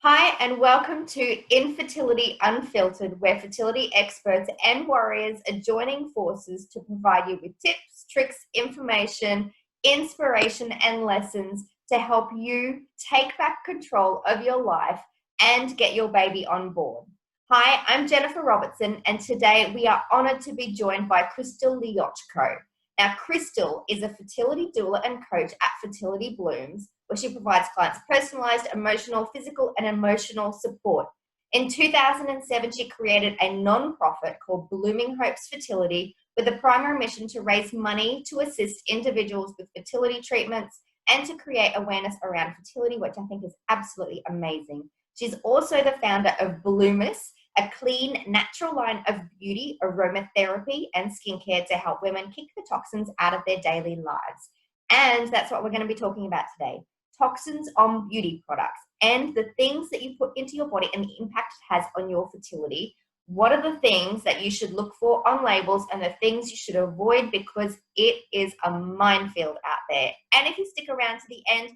Hi, and welcome to Infertility Unfiltered, where fertility experts and warriors are joining forces to provide you with tips, tricks, information, inspiration, and lessons to help you take back control of your life and get your baby on board. Hi, I'm Jennifer Robertson, and today we are honored to be joined by Crystal Leochko. Now, Crystal is a fertility doula and coach at Fertility Blooms, where she provides clients personalized emotional, physical, and emotional support. In 2007, she created a non-profit called Blooming Hopes Fertility with a primary mission to raise money to assist individuals with fertility treatments and to create awareness around fertility, which I think is absolutely amazing. She's also the founder of Bloomiss, a clean, natural line of beauty, aromatherapy, and skincare to help women kick the toxins out of their daily lives. And that's what we're going to be talking about today. Toxins on beauty products and the things that you put into your body and the impact it has on your fertility. What are the things that you should look for on labels and the things you should avoid, because it is a minefield out there. And if you stick around to the end,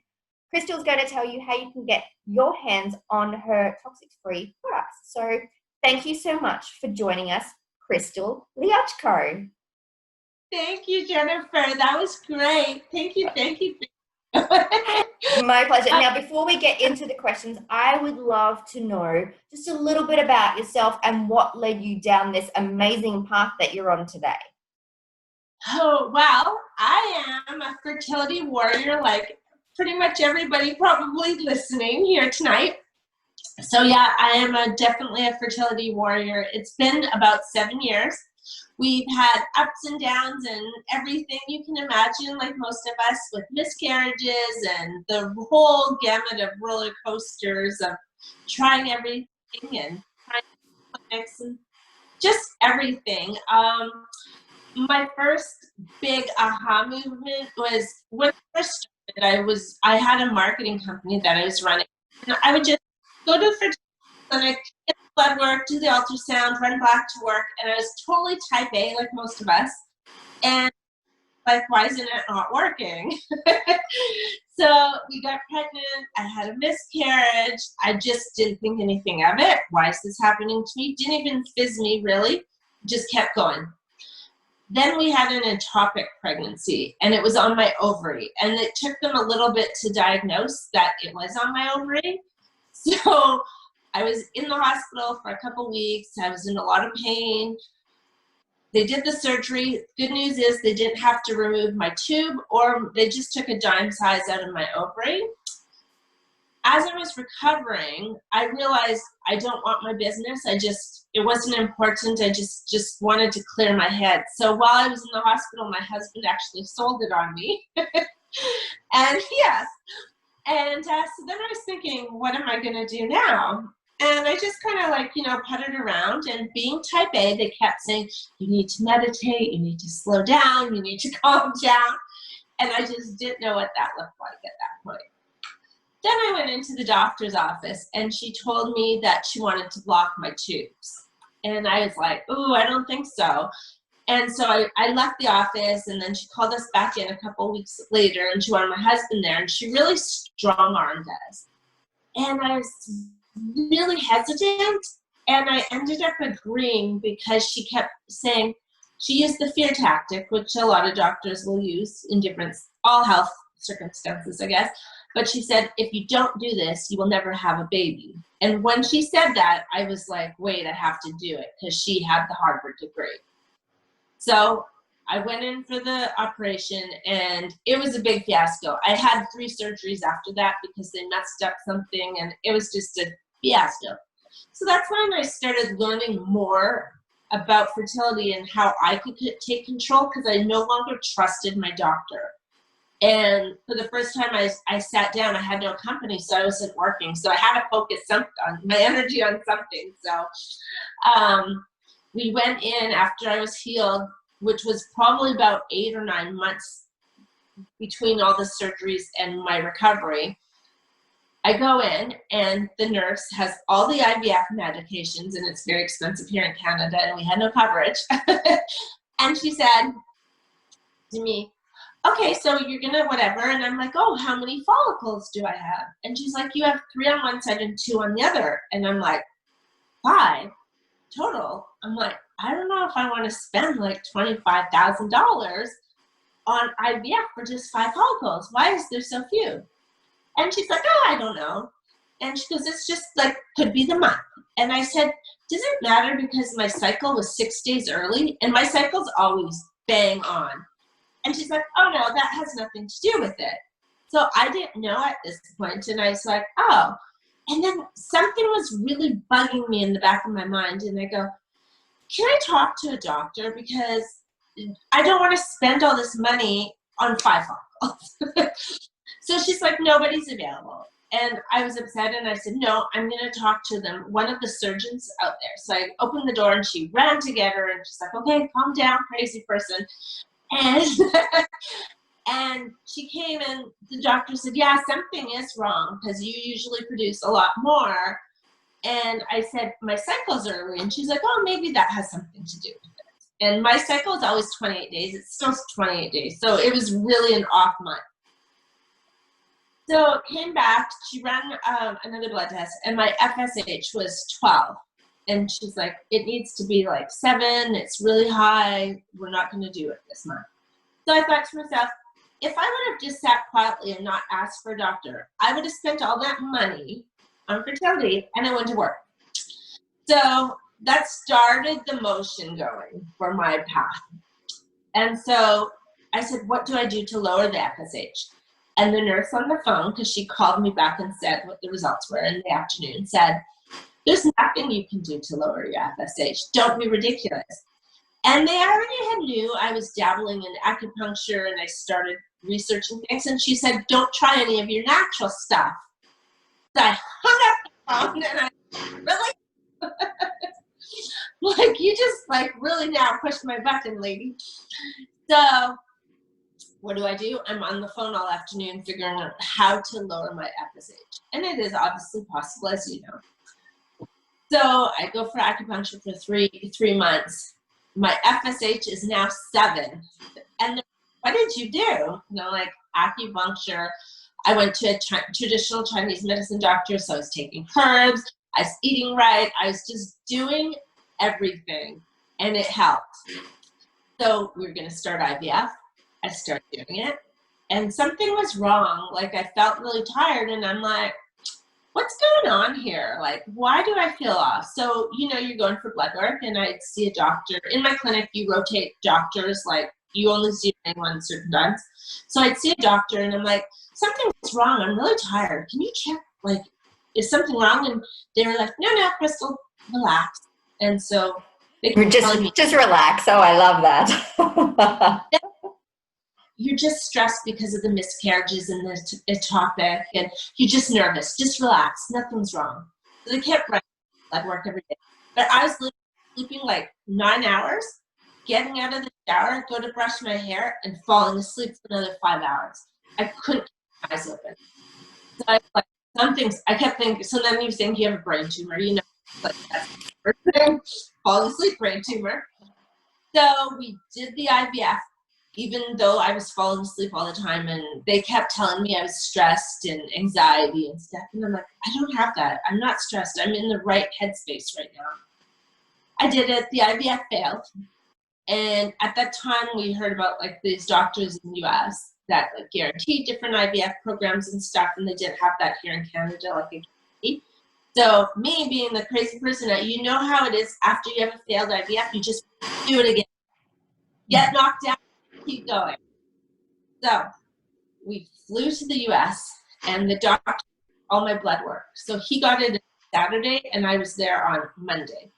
Crystal's going to tell you how you can get your hands on her toxic-free products. So thank you so much for joining us, Crystal Leochko. Thank you, Jennifer. That was great. Thank you. My pleasure. Now, before we get into the questions, I would love to know just a little bit about yourself and what led you down this amazing path that you're on today. Oh, well, I am a fertility warrior, like pretty much everybody probably listening here tonight. So yeah, I am definitely a fertility warrior. It's been about 7 years. We've had ups and downs and everything you can imagine, like most of us, with miscarriages and the whole gamut of roller coasters of trying everything and trying clinics and just everything. My first big aha movement was when I first started. I had a marketing company that I was running, and I would just go to the fertility clinic, get the blood work, do the ultrasound, run back to work, and I was totally type A like most of us, and like, why isn't it not working? So we got pregnant, I had a miscarriage, I just didn't think anything of it. Why is this happening to me? Didn't even fizz me, really, just kept going. Then we had an ectopic pregnancy, and it was on my ovary, and it took them a little bit to diagnose that it was on my ovary. So I was in the hospital for a couple weeks. I was in a lot of pain. They did the surgery. Good news is they didn't have to remove my tube, or they just took a dime size out of my ovary. As I was recovering, I realized I don't want my business. It wasn't important. I just wanted to clear my head. So while I was in the hospital, my husband actually sold it on me. And yes. And so then I was thinking, what am I going to do now? And I just kind of puttered around, and being type A, they kept saying, you need to meditate, you need to slow down, you need to calm down. And I just didn't know what that looked like at that point. Then I went into the doctor's office, and she told me that she wanted to block my tubes. And I was like, oh, I don't think so. And so I left the office, and then she called us back in a couple weeks later, and she wanted my husband there, and she really strong-armed us. And I was really hesitant, and I ended up agreeing because she kept saying, she used the fear tactic, which a lot of doctors will use in all health circumstances, I guess. But she said, if you don't do this, you will never have a baby. And when she said that, I was like, wait, I have to do it, because she had the Harvard degree. So I went in for the operation, and it was a big fiasco. I had 3 surgeries after that because they messed up something, and it was just a fiasco. So that's when I started learning more about fertility and how I could take control, because I no longer trusted my doctor. And for the first time I sat down, I had no company, so I wasn't working. So I had to focus on my energy on something. So we went in after I was healed, which was probably about 8 or 9 months between all the surgeries and my recovery. I go in, and the nurse has all the IVF medications, and it's very expensive here in Canada, and we had no coverage. And she said to me, okay, so you're gonna whatever. And I'm like, oh, how many follicles do I have? And she's like, you have 3 on one side and 2 on the other. And I'm like, 5 total. I'm like, I don't know if I want to spend like $25,000 on IVF for just 5 follicles. Why is there so few? And she's like, oh, I don't know. And she goes, it's just like, could be the month. And I said, does it matter because my cycle was 6 days early and my cycle's always bang on? And she's like, oh no, that has nothing to do with it. So I didn't know at this point, and I was like, oh. And then something was really bugging me in the back of my mind, and I go, can I talk to a doctor? Because I don't want to spend all this money on 5 follicles. So she's like, nobody's available. And I was upset, and I said, no, I'm going to talk to them, one of the surgeons out there. So I opened the door, and she ran to get her, and she's like, okay, calm down, crazy person. And and she came, and the doctor said, yeah, something is wrong because you usually produce a lot more. And I said, my cycle's early. And she's like, oh, maybe that has something to do with it. And my cycle is always 28 days. It's still 28 days. So it was really an off month. So came back, she ran another blood test, and my FSH was 12. And she's like, it needs to be like 7. It's really high. We're not going to do it this month. So I thought to myself, if I would have just sat quietly and not asked for a doctor, I would have spent all that money on fertility and I went to work. So that started the motion going for my path. And so I said, what do I do to lower the FSH? And the nurse on the phone, because she called me back and said what the results were in the afternoon, said, there's nothing you can do to lower your FSH. Don't be ridiculous. And they already knew I was dabbling in acupuncture, and I started researching things. And she said, don't try any of your natural stuff. So I hung up the phone, and I really, like, you just like really now pushed my button, lady. So what do? I'm on the phone all afternoon figuring out how to lower my FSH. And it is obviously possible, as you know. So I go for acupuncture for three months. My FSH is now 7. And what did you do? You know, like acupuncture. I went to a traditional Chinese medicine doctor, so I was taking herbs. I was eating right. I was just doing everything, and it helped. So we were going to start IVF. I started doing it, and something was wrong. Like, I felt really tired, and I'm like, what's going on here? Like, why do I feel off? So, you know, you're going for blood work, and I'd see a doctor. In my clinic, you rotate doctors. Like, you only see anyone certain times. So I'd see a doctor, and I'm like, something's wrong. I'm really tired. Can you check, like, is something wrong? And they were like, no, Crystal, relax. And so they kept telling me, just relax. Oh, I love that. you're just stressed because of the miscarriages and the ectopic, and you're just nervous. Just relax. Nothing's wrong. So they kept writing blood work every day. But I was sleeping like 9 hours, getting out of the shower, go to brush my hair, and falling asleep for another 5 hours. I couldn't keep my eyes open. So I was like, I kept thinking, so then you think you have a brain tumor, you know, like that's the first thing, falling asleep, brain tumor. So we did the IVF, even though I was falling asleep all the time, and they kept telling me I was stressed and anxiety and stuff. And I'm like, I don't have that. I'm not stressed. I'm in the right headspace right now. I did it. The IVF failed. And at that time, we heard about like these doctors in the US that like guaranteed different IVF programs and stuff, and they didn't have that here in Canada like a guarantee. So me being the crazy person that, you know how it is after you have a failed IVF, you just do it again. Get knocked down, keep going. So we flew to the US, and the doctor did all my blood work. So he got it Saturday, and I was there on Monday.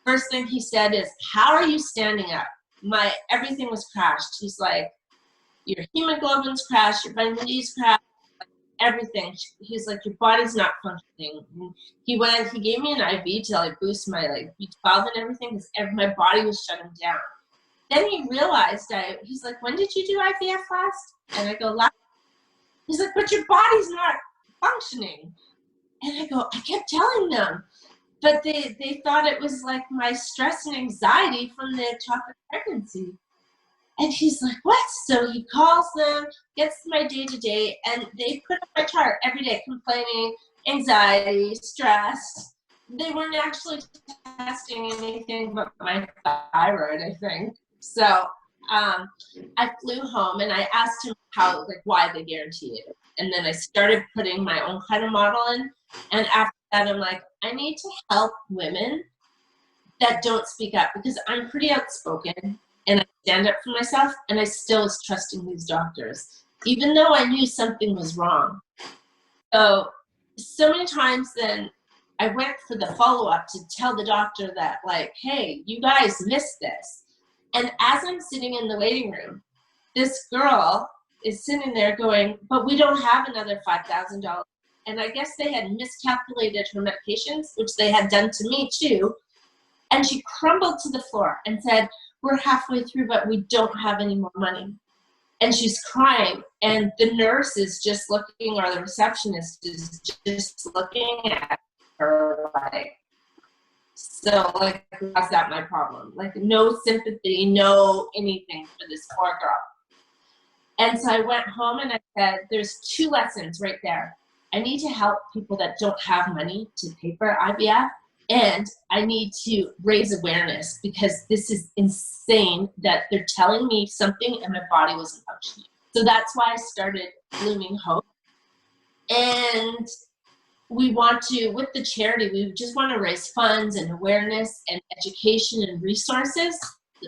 First thing he said is, how are you standing up? Everything was crashed. He's like, your hemoglobin's crashed, your vitamin D's crashed, everything. He's like, your body's not functioning. And he gave me an IV to like boost my like B12 and everything, because my body was shutting down. Then he realized, he's like, when did you do IVF last? And I go, last. He's like, but your body's not functioning. And I go, I kept telling them, but they thought it was like my stress and anxiety from the ectopic pregnancy. And he's like, what? So he calls them, gets my day-to-day, and they put on my chart every day, complaining, anxiety, stress. They weren't actually testing anything but my thyroid, I think. So I flew home and I asked him why they guaranteed it. And then I started putting my own kind of model in. And after that, I'm like, I need to help women that don't speak up, because I'm pretty outspoken and I stand up for myself, and I still was trusting these doctors, even though I knew something was wrong. So many times then I went for the follow-up to tell the doctor that, like, hey, you guys missed this. And as I'm sitting in the waiting room, this girl is sitting there going, but we don't have another $5,000. And I guess they had miscalculated her medications, which they had done to me too. And she crumbled to the floor and said, we're halfway through, but we don't have any more money. And she's crying. And the nurse is just looking, or the receptionist is just looking at her like, so like, how's that my problem? Like, no sympathy, no anything for this poor girl. And so I went home and I said, there's 2 lessons right there. I need to help people that don't have money to pay for IVF. And I need to raise awareness, because this is insane that they're telling me something and my body wasn't functioning. So that's why I started Blooming Hope. And we want to, with the charity, we just want to raise funds and awareness and education and resources,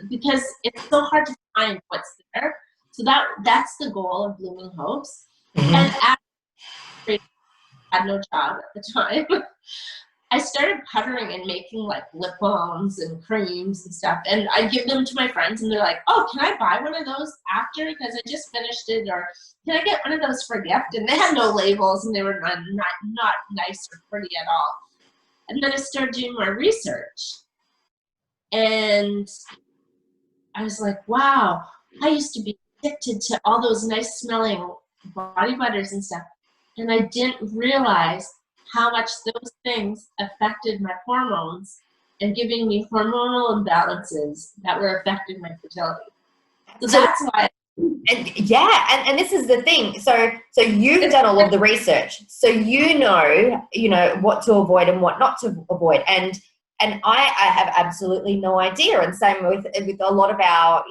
because it's so hard to find what's there. So that's the goal of Blooming Hopes. Mm-hmm. And I had no job at the time. I started puttering and making like lip balms and creams and stuff, and I give them to my friends, and they're like, oh, can I buy one of those after, because I just finished it, or can I get one of those for a gift? And they had no labels, and they were not nice or pretty at all. And then I started doing my research, and I was like, wow, I used to be addicted to all those nice smelling body butters and stuff, and I didn't realize how much those things affected my hormones and giving me hormonal imbalances that were affecting my fertility. So that's why. And this is the thing. So you've done all of the research, so you know what to avoid and what not to avoid. And I have absolutely no idea. And same with a lot of our,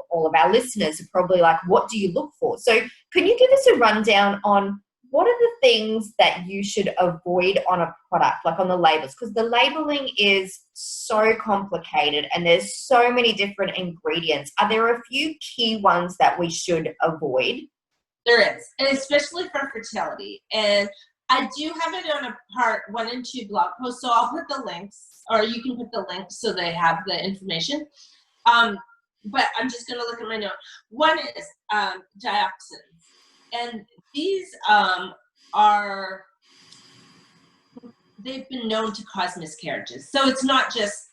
all of our listeners are probably like, what do you look for? So can you give us a rundown on what are the things that you should avoid on a product, like on the labels? Because the labeling is so complicated and there's so many different ingredients. Are there a few key ones that we should avoid? There is, and especially for fertility. And I do have it on a part 1 and 2 blog posts, so I'll put the links, or you can put the links so they have the information. But I'm just going to look at my note. One is dioxins. And these they've been known to cause miscarriages. So it's not just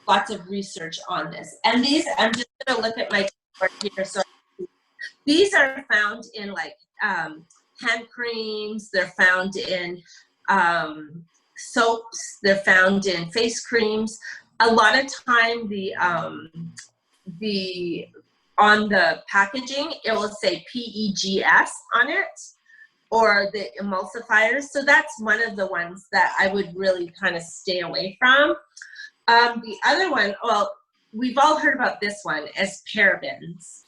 lots of research on this. And these, I'm just going to look at my chart here. So these are found in like hand creams. They're found in soaps. They're found in face creams. A lot of time on the packaging, it will say PEGS on it, or the emulsifiers. So that's one of the ones that I would really kind of stay away from. The other one, well, we've all heard about this one as parabens.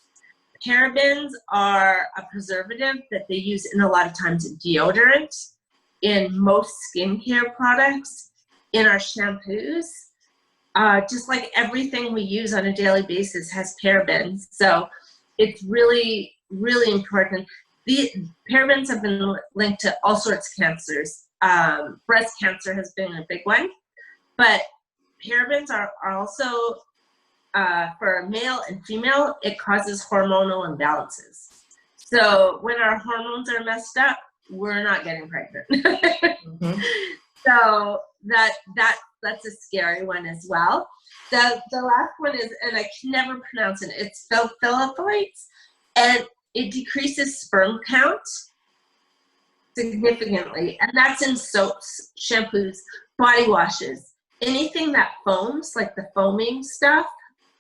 Parabens are a preservative that they use in a lot of times in deodorant, in most skincare products, in our shampoos. Just like everything we use on a daily basis has parabens. So it's really, really important. The parabens have been linked to all sorts of cancers. Breast cancer has been a big one, but parabens are also, for male and female, it causes hormonal imbalances. So when our hormones are messed up, we're not getting pregnant. Mm-hmm. So that's a scary one as well. The last one is, and I can never pronounce it, it's phthalates, and it decreases sperm count significantly. And that's in soaps, shampoos, body washes, anything that foams, like the foaming stuff,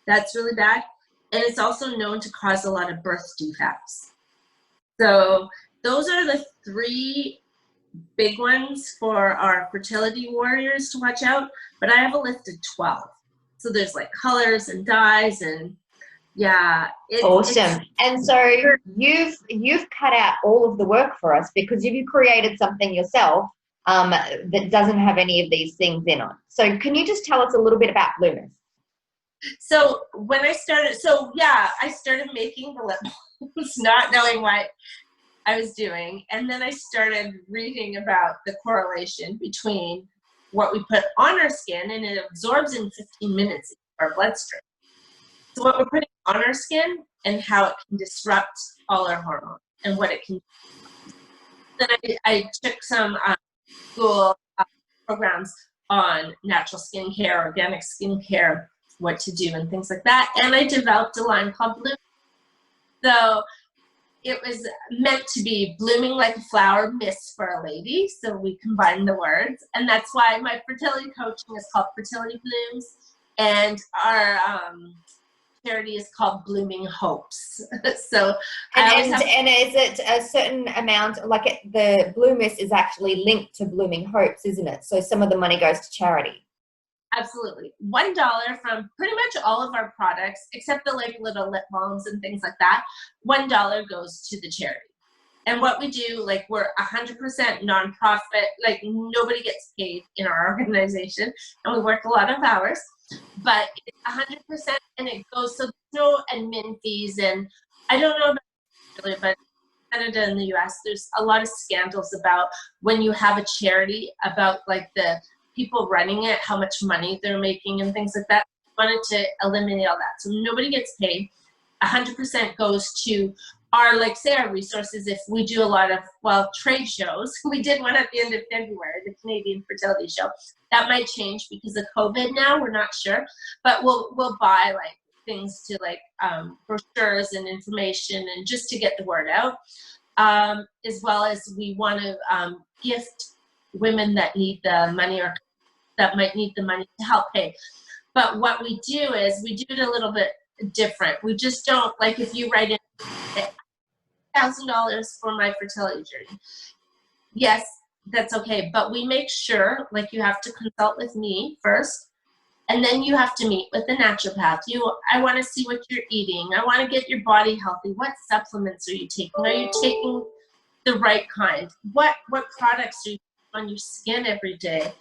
That's really bad. And it's also known to cause a lot of birth defects. So those are the 3 big ones for our fertility warriors to watch out, but I have a list of 12. So there's like colors and dyes, and yeah. Awesome. And so you've cut out all of the work for us because you've created something yourself that doesn't have any of these things in it. So can you just tell us a little bit about Bloomiss? So when I started, I started making the lip balms, not knowing what I was doing. And then I started reading about the correlation between what we put on our skin, and it absorbs in 15 minutes in our bloodstream. So what we're putting on our skin and how it can disrupt all our hormones and what it can do. Then I took some school programs on natural skincare, organic skincare, what to do and things like that. And I developed a line called Bloomiss. So it was meant to be blooming like a flower, miss for a lady. So we combined the words. And that's why my fertility coaching is called Fertility Blooms. And our charity is called Blooming Hopes. So and is it a certain amount, like the Bloomiss is actually linked to Blooming Hopes, isn't it? So some of the money goes to charity. Absolutely. $1 from pretty much all of our products, except the like little lip balms and things like that. $1 goes to the charity. And what we do, like, we're 100% nonprofit, like nobody gets paid in our organization, and we work a lot of hours, but it's 100% and it goes, so there's no admin fees. And I don't know about Australia, but Canada and the US, there's a lot of scandals about when you have a charity, about like the people running it, how much money they're making and things like that. I wanted to eliminate all that. So nobody gets paid. 100% goes to our, like, say, our resources. If we do a lot of, well, trade shows, we did one at the end of February, the Canadian Fertility Show. That might change because of COVID now, we're not sure. But we'll buy like things to like brochures and information, and just to get the word out. As well as we want to gift women that need the money, or that might need the money to help pay. But what we do is we do it a little bit different. We just don't, like, if you write in $1,000 for my fertility journey, yes, that's okay. But we make sure, like, you have to consult with me first, and then you have to meet with the naturopath. I want to see what you're eating. I want to get your body healthy. What supplements are you taking? Are you taking the right kind? What products are you putting on your skin every day?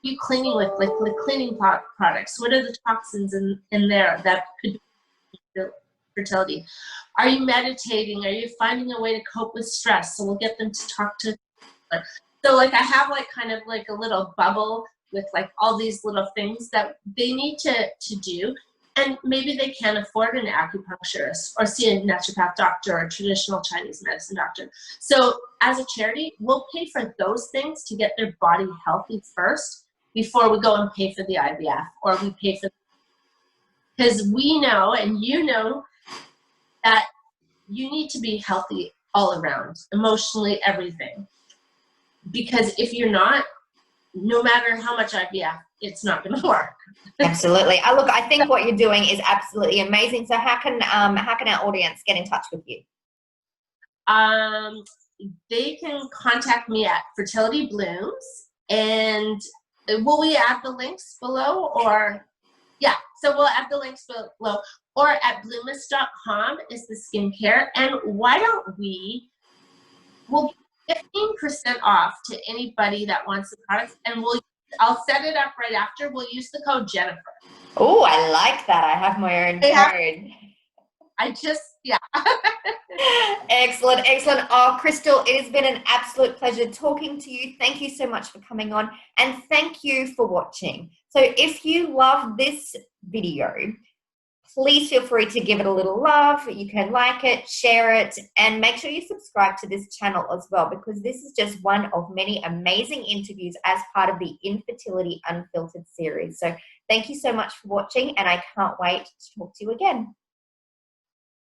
You cleaning with, like the cleaning products? What are the toxins in there that could be fertility? Are you meditating? Are you finding a way to cope with stress? So we'll get them to talk to. So like I have like kind of like a little bubble with like all these little things that they need to do, and maybe they can't afford an acupuncturist or see a naturopath doctor or a traditional Chinese medicine doctor. So as a charity, we'll pay for those things to get their body healthy first, before we go and pay for the IVF, or we pay for, because we know, and you know, that you need to be healthy all around, emotionally, everything. Because if you're not, no matter how much IVF, it's not going to work. Absolutely. Look, I think what you're doing is absolutely amazing. So how can our audience get in touch with you? They can contact me at Fertility Blooms, and will we add the links below? Or yeah, so we'll add the links below, or at bloomiss.com is the skincare. And why don't we'll give 15% off to anybody that wants the products, and I'll set it up right after. We'll use the code Jennifer. Oh, I like that. I have my own code. Yeah. Excellent. Oh, Crystal, it has been an absolute pleasure talking to you. Thank you so much for coming on, and thank you for watching. So if you love this video, please feel free to give it a little love. You can like it, share it, and make sure you subscribe to this channel as well, because this is just one of many amazing interviews as part of the Infertility Unfiltered series. So thank you so much for watching, and I can't wait to talk to you again.